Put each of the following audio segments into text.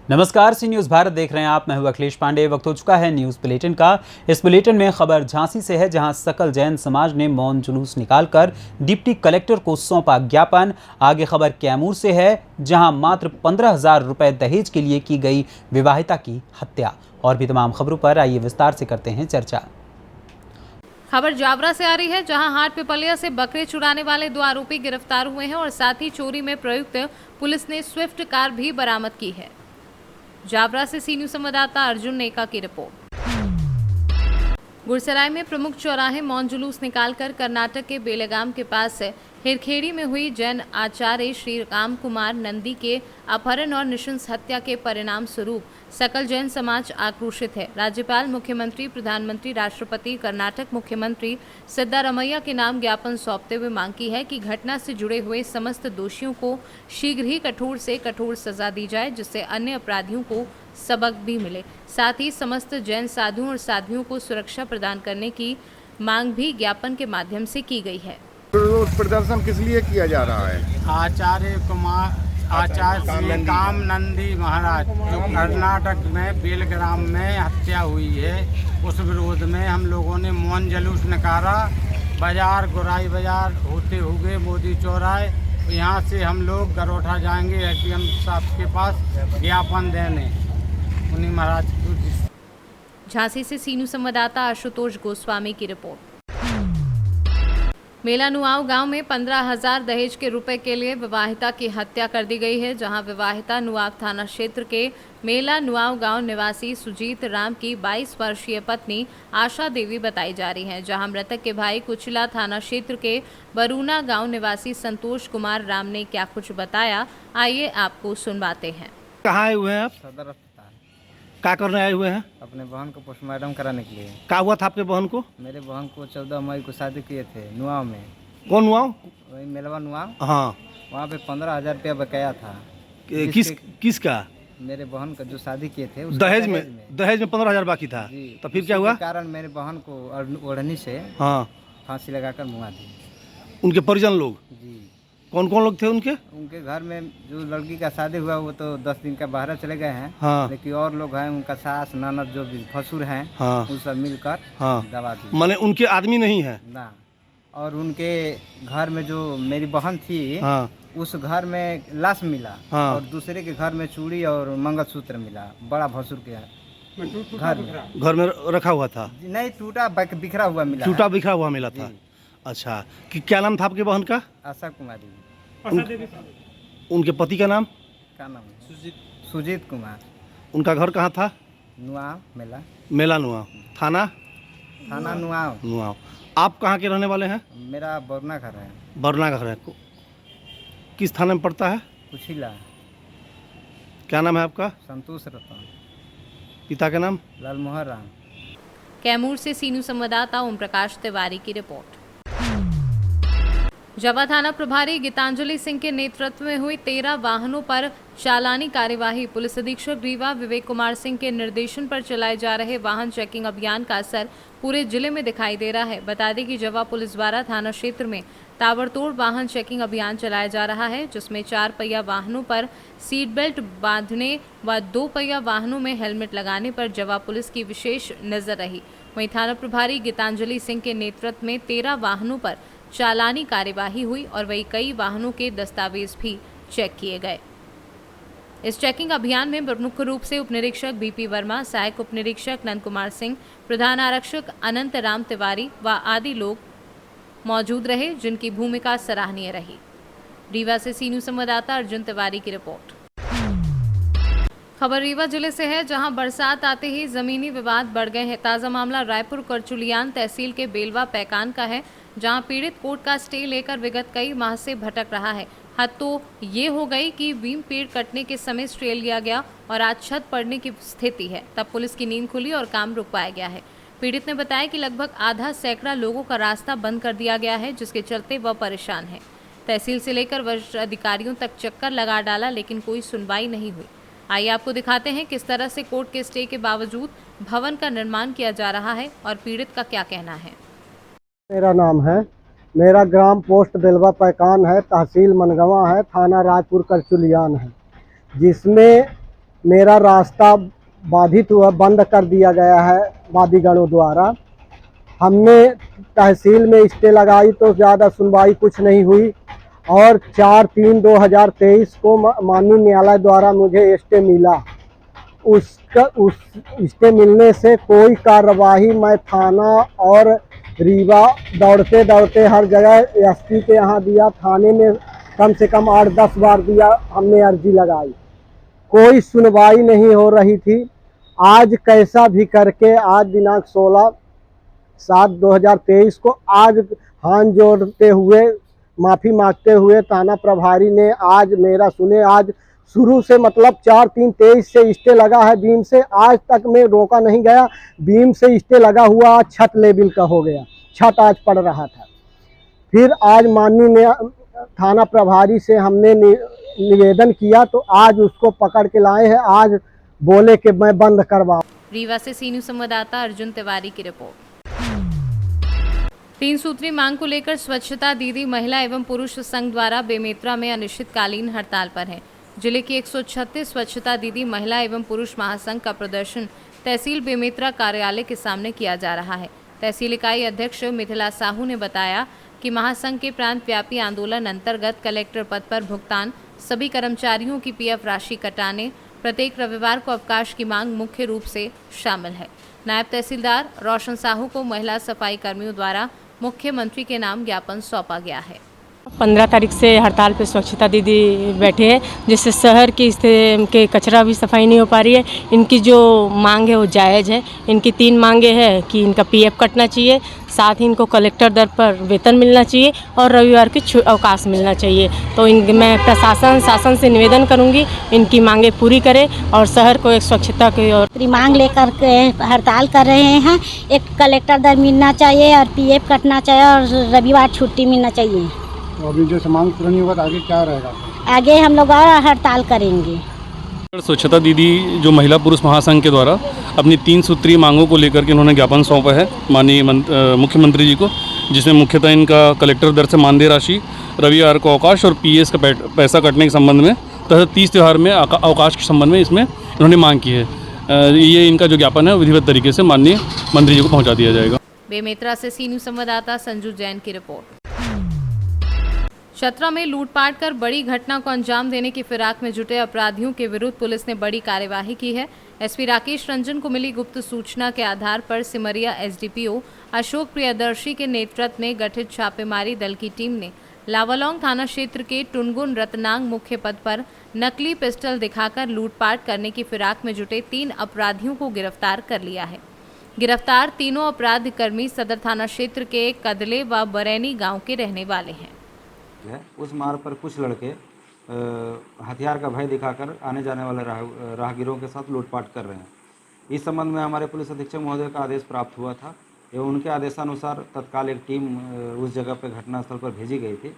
नमस्कार, सी न्यूज़ भारत देख रहे हैं आप। मैं हूं अखिलेश पांडे। वक्त हो चुका है न्यूज़ बुलेटिन का। इस बुलेटिन में खबर झांसी से है, जहां सकल जैन समाज ने मौन जुलूस निकालकर डिप्टी कलेक्टर को सौंपा ज्ञापन। आगे खबर कैमूर से है, जहां मात्र 15,000 रुपए दहेज के लिए की गई विवाहिता की हत्या। और भी तमाम खबरों पर आइए विस्तार से करते हैं चर्चा। खबर जावरा से आ रही है, जहां हाट पिपलिया से बकरे चुराने वाले 2 आरोपी गिरफ्तार हुए हैं और साथ ही चोरी में प्रयुक्त पुलिस ने स्विफ्ट कार भी बरामद की है। जावरा से सी न्यूज़ संवाददाता अर्जुन नेका की रिपोर्ट। गुरसराय में प्रमुख चौराहे मौन जुलूस निकालकर कर्नाटक के बेलगाम के पास हिरखेड़ी में हुई जैन आचार्य श्री राम कुमार नंदी के अपहरण और नृशंस हत्या के परिणाम स्वरूप सकल जैन समाज आक्रोशित है। राज्यपाल, मुख्यमंत्री, प्रधानमंत्री, राष्ट्रपति, कर्नाटक मुख्यमंत्री सिद्धारमैया के नाम ज्ञापन सौंपते हुए मांग की है कि घटना से जुड़े हुए समस्त दोषियों को शीघ्र ही कठोर से कठोर सजा दी जाए, जिससे अन्य अपराधियों को सबक भी मिले। साथ ही समस्त जैन साधुओं और साध्वियों को सुरक्षा प्रदान करने की मांग भी ज्ञापन के माध्यम से की गई है। विरोध प्रदर्शन किस लिए किया जा रहा है? आचार्य श्री काम नंदी महाराज जो कर्नाटक में बेलग्राम में हत्या हुई है, उस विरोध में हम लोगों ने मौन जुलूस निकाला। बाजार गुराई बाजार होते हुए मोदी चौराहे, यहाँ से हम लोग गरोठा जाएंगे एसडीएम साहब के पास ज्ञापन देने उन्हीं महाराज को। झांसी से सीनू संवाददाता आशुतोष गोस्वामी की रिपोर्ट। मेला नुआव गांव में 15,000 दहेज के रुपए के लिए विवाहिता की हत्या कर दी गई है, जहां विवाहिता नुआव थाना क्षेत्र के मेला नुआव गांव निवासी सुजीत राम की 22 वर्षीय पत्नी आशा देवी बताई जा रही है, जहां मृतक के भाई कुचिला थाना क्षेत्र के बरूना गांव निवासी संतोष कुमार राम ने क्या कुछ बताया, आइए आपको सुनवाते हैं। कहाँ आए हुए हैं आप? सदर अस्पताल। क्या करने आए हुए हैं? अपने बहन को पोस्टमार्टम कराने के लिए। क्या हुआ था आपके बहन को? मेरे बहन को 14 मई को शादी किए थे नुआव में। कौन हुआ? वही मेलवा नुआव। हाँ। वहाँ पे 15,000 रुपया बकाया था। किसका? मेरे बहन का जो शादी किए थे दहेज में 15,000 बाकी था। तो फिर क्या हुआ? कारण मेरे बहन को ओढ़नी से हाँ फांसी लगाकर मुआ दी। उनके परिजन लोग? जी। कौन कौन लोग थे उनके? उनके घर में जो लड़की का शादी हुआ वो तो 10 दिन का बाहर चले गए हैं। हाँ। लेकिन और लोग हैं, उनका सास ननद जो भी भसुर हैं, हाँ, उन सब मिलकर हाँ दबा दी। माने उनके आदमी नहीं है ना। और उनके घर में जो मेरी बहन थी, हाँ, उस घर में लाश मिला। हाँ। और दूसरे के घर में चूड़ी और मंगलसूत्र मिला, बड़ा भसुर के घर में रखा हुआ था। नहीं टूटा, बिखरा हुआ मिला। टूटा बिखरा हुआ मिला था। अच्छा, कि क्या नाम था आपके बहन का? आशा कुमारी। उनके पति का नाम? क्या नाम है? सुजीत कुमार। उनका घर कहाँ था? नुआव मेला। मेला नुआव। थाना नुआव। नुआव। आप कहाँ के रहने वाले हैं? मेरा बरना घर है। बरना घर है। किस थाने में पड़ता है? कुचिला। क्या नाम है आपका? संतोष रतन। पिता का नाम? लालमोहन राम। कैमूर से सीनू संवाददाता ओम प्रकाश तिवारी की रिपोर्ट। जवा थाना प्रभारी गीतांजलि सिंह के नेतृत्व में हुई 13 वाहनों पर चालानी कार्यवाही। पुलिस अधीक्षक रीवा विवेक कुमार सिंह के निर्देशन पर चलाए जा रहे वाहन चेकिंग अभियान का असर पूरे जिले में दिखाई दे रहा है। बता दें कि जवा पुलिस द्वारा थाना क्षेत्र में ताबड़तोड़ वाहन चेकिंग अभियान चलाया जा रहा है, जिसमें 4 पहिया वाहनों पर सीट बेल्ट बांधने व 2 पहिया वाहनों में हेलमेट लगाने पर जवा पुलिस की विशेष नजर रही। वहीं थाना प्रभारी गीतांजलि सिंह के नेतृत्व में 13 वाहनों पर चालानी कार्यवाही हुई और वही कई वाहनों के दस्तावेज भी चेक किए गए। इस चेकिंग अभियान में प्रमुख रूप से उप निरीक्षक बीपी वर्मा, सहायक उप निरीक्षक नंद कुमार सिंह, प्रधान आरक्षक अनंत राम तिवारी व आदि लोग मौजूद रहे, जिनकी भूमिका सराहनीय रही। रीवा से सीनू संवाददाता अर्जुन तिवारी की रिपोर्ट। खबर रीवा जिले से है, जहां बरसात आते ही जमीनी विवाद बढ़ गए हैं। ताज़ा मामला रायपुर करचुलियान तहसील के बेलवा पैकान का है, जहां पीड़ित कोर्ट का स्टे लेकर विगत कई माह से भटक रहा है। हद तो ये हो गई कि बीम पेड़ कटने के समय स्टे लिया गया और आज छत पड़ने की स्थिति है, तब पुलिस की नींद खुली और काम रुकवाया गया है। पीड़ित ने बताया कि लगभग आधा सैकड़ा लोगों का रास्ता बंद कर दिया गया है, जिसके चलते वह परेशान है। तहसील से लेकर वरिष्ठ अधिकारियों तक चक्कर लगा डाला, लेकिन कोई सुनवाई नहीं हुई। आइए आपको दिखाते हैं किस तरह से कोर्ट के स्टे के बावजूद भवन का निर्माण किया जा रहा है और पीड़ित का क्या कहना है। मेरा नाम है, मेरा ग्राम पोस्ट बेलवा पैकान है, तहसील मनगवा है, थाना रायपुर करचुलियान है, जिसमें मेरा रास्ता बाधित हुआ, बंद कर दिया गया है वादीगणों द्वारा। हमने तहसील में स्टे लगाई तो ज़्यादा सुनवाई कुछ नहीं हुई और 4/3/2023 को माननीय न्यायालय द्वारा मुझे स्टे मिला। उस स्टे मिलने से कोई कार्रवाई मैं थाना और रीवा दौड़ते दौड़ते हर जगह एसपी के यहाँ दिया, थाने में कम से कम 8-10 बार दिया, हमने अर्जी लगाई, कोई सुनवाई नहीं हो रही थी। आज कैसा भी करके आज दिनांक 16/7/2023 को आज हाथ जोड़ते हुए माफ़ी मांगते हुए थाना प्रभारी ने आज मेरा सुने। आज शुरू से मतलब 4/3/23 से स्टे लगा है बीम से, आज तक में रोका नहीं गया। बीम से स्टे लगा हुआ आज छत लेवल का हो गया, छत आज पड़ रहा था। फिर आज माननीय थाना प्रभारी से हमने निवेदन किया तो आज उसको पकड़ के लाए हैं। आज बोले कि मैं बंद करवाऊं। रीवा से सी न्यूज़ संवाददाता अर्जुन तिवारी की रिपोर्ट। 3 सूत्री मांग को लेकर स्वच्छता दीदी महिला एवं पुरुष संघ द्वारा बेमेतरा में अनिश्चितकालीन हड़ताल पर है। जिले की 136 स्वच्छता दीदी महिला एवं पुरुष महासंघ का प्रदर्शन तहसील बेमेतरा कार्यालय के सामने किया जा रहा है। तहसील इकाई अध्यक्ष मिथिला साहू ने बताया कि महासंघ के प्रांत व्यापी आंदोलन अंतर्गत कलेक्टर पद पर भुगतान, सभी कर्मचारियों की पीएफ राशि कटाने, प्रत्येक रविवार को अवकाश की मांग मुख्य रूप से शामिल है। नायब तहसीलदार रोशन साहू को महिला सफाई कर्मियों द्वारा मुख्यमंत्री के नाम ज्ञापन सौंपा गया है। 15 तारीख से हड़ताल पे स्वच्छता दीदी बैठे हैं, जिससे शहर की के कचरा भी सफाई नहीं हो पा रही है। इनकी जो मांग है वो जायज़ है। इनकी 3 मांगे हैं कि इनका पीएफ कटना चाहिए, साथ ही इनको कलेक्टर दर पर वेतन मिलना चाहिए और रविवार की अवकाश मिलना चाहिए। तो मैं प्रशासन शासन से निवेदन करूंगी इनकी मांगे पूरी करें और शहर को एक स्वच्छता की ओर मांग लेकर के हड़ताल कर रहे हैं। एक कलेक्टर दर मिलना चाहिए और पीएफ कटना चाहिए और रविवार छुट्टी मिलना चाहिए। तो अभी जैसे मांग पूरा नहीं होगा तो आगे क्या रहेगा? आगे हम लोग और हड़ताल करेंगे। स्वच्छता दीदी जो महिला पुरुष महासंघ के द्वारा अपनी 3 सूत्रीय मांगों को लेकर के उन्होंने ज्ञापन सौंपा है माननीय मुख्यमंत्री जी को, जिसमें मुख्यतः इनका कलेक्टर दर से मानदेय राशि, रविवार को अवकाश और पीएस का पैसा कटने के संबंध में तथा 30 त्यौहार में अवकाश के संबंध में इसमें इन्होंने मांग की है। ये इनका जो ज्ञापन है विधिवत तरीके से माननीय मंत्री जी को पहुँचा दिया जाएगा। बेमेतरा से सी न्यूज़ संवाददाता संजू जैन की रिपोर्ट। चतरा में लूटपाट कर बड़ी घटना को अंजाम देने की फिराक में जुटे अपराधियों के विरुद्ध पुलिस ने बड़ी कार्यवाही की है। एसपी राकेश रंजन को मिली गुप्त सूचना के आधार पर सिमरिया एसडीपीओ अशोक प्रियदर्शी के नेतृत्व में गठित छापेमारी दल की टीम ने लावालौंग थाना क्षेत्र के टुनगुन रतनांग मुख्य पद पर नकली पिस्टल दिखाकर लूटपाट करने की फिराक में जुटे 3 अपराधियों को गिरफ्तार कर लिया है। गिरफ्तार तीनों अपराध कर्मी सदर थाना क्षेत्र के कदले व बरैनी गाँव के रहने वाले हैं। उस मार्ग पर कुछ लड़के हथियार का भय दिखाकर आने जाने वाले राहगीरों के साथ लूटपाट कर रहे हैं। इस संबंध में हमारे पुलिस अधीक्षक महोदय का आदेश प्राप्त हुआ था एवं उनके आदेशानुसार तत्काल एक टीम उस जगह पर घटनास्थल पर भेजी गई थी।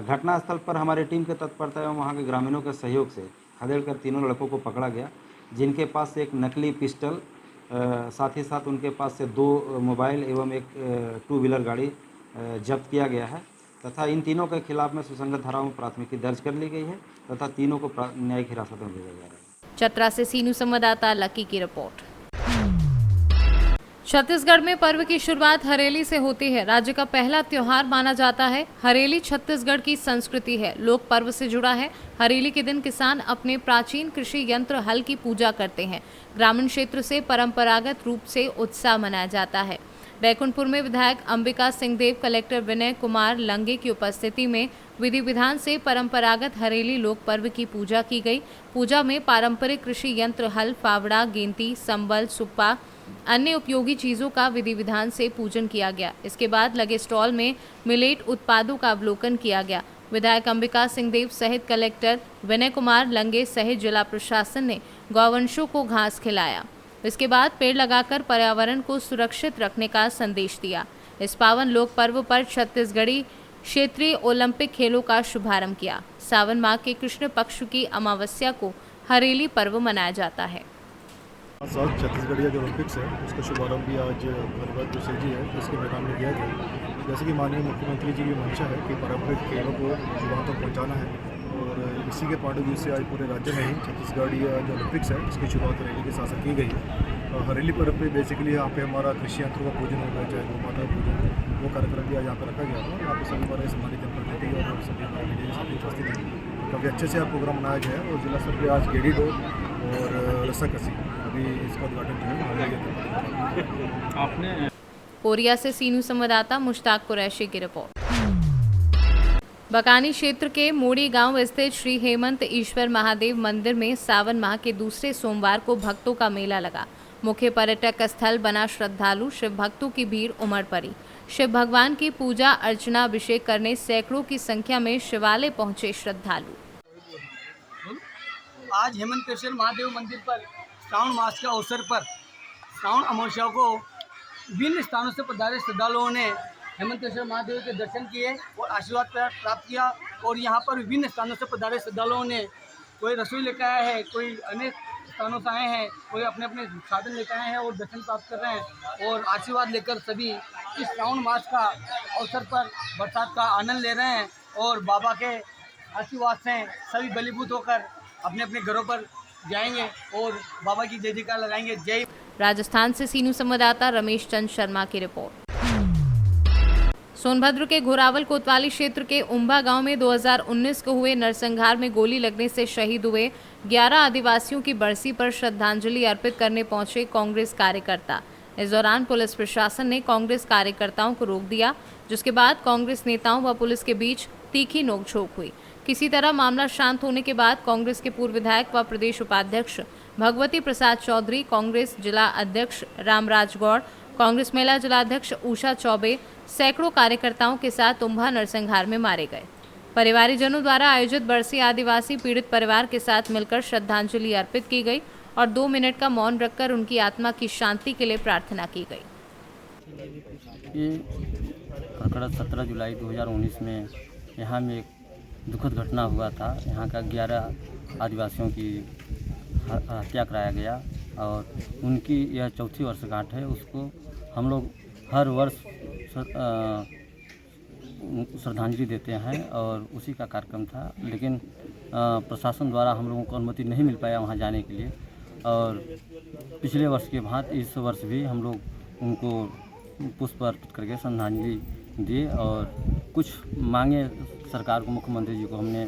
घटनास्थल पर हमारी टीम के तत्परता एवं वहाँ के ग्रामीणों के सहयोग से खदेड़कर तीनों लड़कों को पकड़ा गया, जिनके पास से एक नकली पिस्टल, साथ ही साथ उनके पास से 2 मोबाइल एवं एक 2 व्हीलर गाड़ी जब्त किया गया है तथा इन तीनों के खिलाफ में सुसंगत धाराओं में प्राथमिकी दर्ज कर ली गई है तथा तीनों को न्यायिक हिरासत में भेजा जा रहा है। चतरा से सी न्यूज़ संवाददाता लकी की रिपोर्ट। छत्तीसगढ़ में पर्व की शुरुआत हरेली से होती है। राज्य का पहला त्योहार माना जाता है। हरेली छत्तीसगढ़ की संस्कृति है, लोक पर्व से जुड़ा है। हरेली के दिन किसान अपने प्राचीन कृषि यंत्र हल की पूजा करते हैं। ग्रामीण क्षेत्र से परंपरागत रूप से उत्साह मनाया जाता है। बैकुंठपुर में विधायक अंबिका सिंहदेव, कलेक्टर विनय कुमार लंगे की उपस्थिति में विधि विधान से परंपरागत हरेली लोक पर्व की पूजा की गई। पूजा में पारंपरिक कृषि यंत्र हल, फावड़ा, गेंती, संबल, सुप्पा, अन्य उपयोगी चीजों का विधि विधान से पूजन किया गया। इसके बाद लगे स्टॉल में मिलेट उत्पादों का अवलोकन किया गया। विधायक अंबिका सिंहदेव सहित कलेक्टर विनय कुमार लंगे सहित जिला प्रशासन ने गौवंशों को घास खिलाया। इसके बाद पेड़ लगाकर पर्यावरण को सुरक्षित रखने का संदेश दिया। इस पावन लोक पर्व पर छत्तीसगढ़ी क्षेत्रीय ओलंपिक खेलों का शुभारंभ किया। सावन माह के कृष्ण पक्ष की अमावस्या को हरेली पर्व मनाया जाता है। छत्तीसगढ़िया जो ओलंपिक्स है उसका शुभारंभ भी आज भगवत जी है इसके मैदान में किया गया। जैसे कि माननीय मुख्यमंत्री जी की मंशा है कि पारंपरिक खेलों को युवाओं तक पहुँचाना है और इसी के पॉइंट ऑफ व्यू से आज पूरे राज्य में ही छत्तीसगढ़ जो ओलंपिक्स है इसकी शुरुआत रैली के साथ की गई है। हरेली पर्व पे बेसिकली यहाँ पे हमारा कृषि यंत्रों का पूजन होगा, चाहे गौ माता का पूजन, वो कार्यक्रम भी आज यहाँ पर रखा गया था। यहाँ पे सभी हमारे समाज जनप्रतिनिधि और सभी हमारे मीडिया के साथ उपस्थित हैं। काफ़ी अच्छे से प्रोग्राम मनाया गया है और जिला स्तर पर आज गेड़ी दौड़ और रस्साकसी अभी इसका उद्घाटन जो है आपने। कोरिया से सीनू संवाददाता मुश्ताक कुरैशी की रिपोर्ट। बकानी क्षेत्र के मोड़ी गांव स्थित श्री हेमंत ईश्वर महादेव मंदिर में सावन माह के दूसरे सोमवार को भक्तों का मेला लगा। मुख्य पर्यटक स्थल बना श्रद्धालु शिव भक्तों की भीड़ उमड़ पड़ी। शिव भगवान की पूजा अर्चना अभिषेक करने सैकड़ों की संख्या में शिवालय पहुंचे श्रद्धालु। आज हेमंतेश्वर महादेव मंदिर पर श्रावण मास के अवसर पर श्रावण अमावस्या को विभिन्न स्थानों से पधारे श्रद्धालुओं ने हेमंतेश्वर महादेव के दर्शन किए और आशीर्वाद प्राप्त किया। और यहाँ पर विभिन्न स्थानों से पधारे श्रद्धालुओं ने कोई रसोई लेकर आया है, कोई अनेक स्थानों से आए हैं, कोई अपने अपने साधन लेकर आए हैं और दर्शन प्राप्त कर रहे हैं और आशीर्वाद लेकर सभी इस श्रावण मास का अवसर पर बरसात का आनंद ले रहे हैं और बाबा के आशीर्वाद से सभी बलीभूत होकर अपने अपने घरों पर जाएंगे और बाबा की जय जयकार लगाएंगे। जय। राजस्थान से सीनू संवाददाता रमेश चंद शर्मा की रिपोर्ट। सोनभद्र के घोरावल कोतवाली क्षेत्र के उम्बा गांव में 2019 को हुए नरसंहार में गोली लगने से शहीद हुए 11 आदिवासियों की बरसी पर श्रद्धांजलि अर्पित करने पहुंचे कांग्रेस कार्यकर्ता। इस दौरान पुलिस प्रशासन ने कांग्रेस कार्यकर्ताओं को रोक दिया, जिसके बाद कांग्रेस नेताओं व पुलिस के बीच तीखी नोकझोंक हुई। किसी तरह मामला शांत होने के बाद कांग्रेस के पूर्व विधायक व प्रदेश उपाध्यक्ष भगवती प्रसाद चौधरी, कांग्रेस जिला अध्यक्ष रामराज गौड़, कांग्रेस महिला जिला अध्यक्ष उषा चौबे सैकड़ों कार्यकर्ताओं के साथ उम्भा नरसंहार में मारे गए। परिवारजनों द्वारा आयोजित बरसी आदिवासी पीड़ित परिवार के साथ मिलकर श्रद्धांजलि अर्पित की गई और 2 मिनट का मौन रखकर उनकी आत्मा की शांति के लिए प्रार्थना की गई। ये 17 जुलाई 2019 में यहाँ में एक दुखद घटना हुआ था। यहाँ का 11 आदिवासियों की हत्या कराया गया और उनकी यह 4थी वर्षगांठ है। उसको हम लोग हर वर्ष श्रद्धांजलि देते हैं और उसी का कार्यक्रम था, लेकिन प्रशासन द्वारा हम लोगों को अनुमति नहीं मिल पाया वहाँ जाने के लिए। और पिछले वर्ष के बाद इस वर्ष भी हम लोग उनको पुष्प अर्पित करके श्रद्धांजलि दिए और कुछ मांगे सरकार को, मुख्यमंत्री जी को हमने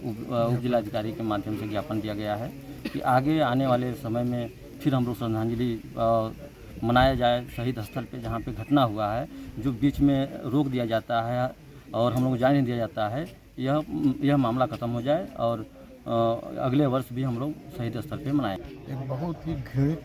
उप जिलाधिकारी के माध्यम से ज्ञापन दिया गया है कि आगे आने वाले समय में फिर हम लोग श्रद्धांजलि मनाया जाए शहीद स्थल पे जहाँ पे घटना हुआ है। जो बीच में रोक दिया जाता है और हम लोग जाने नहीं दिया जाता है, यह मामला ख़त्म हो जाए और अगले वर्ष भी हम लोग शहीद स्थल पे मनाएं। एक बहुत ही घृणित,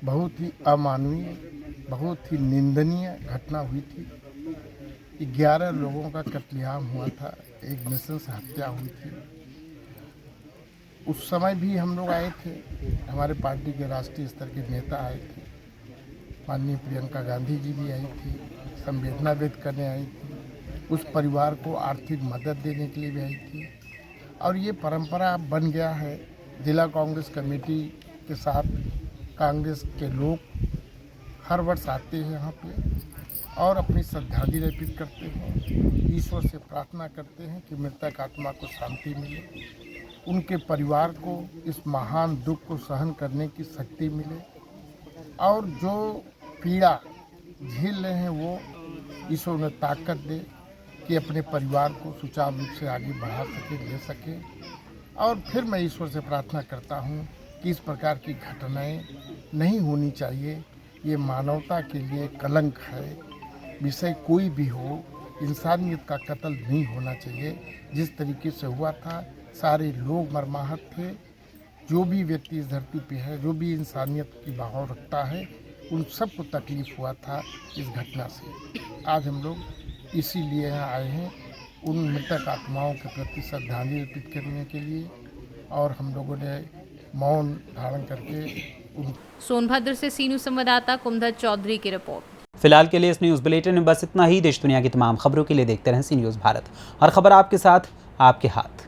बहुत ही अमानवीय, बहुत ही निंदनीय घटना हुई थी। 11 लोगों का कत्लेआम हुआ था, एक नृशंस हत्या हुई थी। उस समय भी हम लोग आए थे, हमारे पार्टी के राष्ट्रीय स्तर के नेता आए थे, माननीय प्रियंका गांधी जी भी आई थी, संवेदना व्यक्त करने आई थी, उस परिवार को आर्थिक मदद देने के लिए भी आई थी। और ये परंपरा बन गया है। जिला कांग्रेस कमेटी के साथ कांग्रेस के लोग हर वर्ष आते हैं यहाँ पे और अपनी श्रद्धांजलि अर्पित करते हैं। ईश्वर से प्रार्थना करते हैं कि मृतक आत्मा को शांति मिले, उनके परिवार को इस महान दुख को सहन करने की शक्ति मिले और जो पीड़ा झेल रहे हैं वो ईश्वर उन्हें ताकत दे कि अपने परिवार को सुचारू रूप से आगे बढ़ा सके, ले सके। और फिर मैं ईश्वर से प्रार्थना करता हूँ कि इस प्रकार की घटनाएं नहीं होनी चाहिए। ये मानवता के लिए कलंक है। विषय कोई भी हो, इंसानियत का कत्ल नहीं होना चाहिए। जिस तरीके से हुआ था, सारे लोग मर्माहत थे। जो भी व्यक्ति इस धरती पे है, जो भी इंसानियत की भाव रखता है, उन सबको तकलीफ हुआ था इस घटना से। आज हम लोग इसीलिए यहाँ आए हैं, उन मृतक आत्माओं के प्रति श्रद्धांजलि अर्पित करने के लिए। और हम लोगों ने मौन धारण करके सोनभद्र से सीनू संवाददाता कुमधर चौधरी की रिपोर्ट। फिलहाल के लिए इस न्यूज़ बुलेटिन में बस इतना ही। देश दुनिया की तमाम खबरों के लिए देखते रहें सी न्यूज़ भारत। हर खबर आपके साथ, आपके हाथ।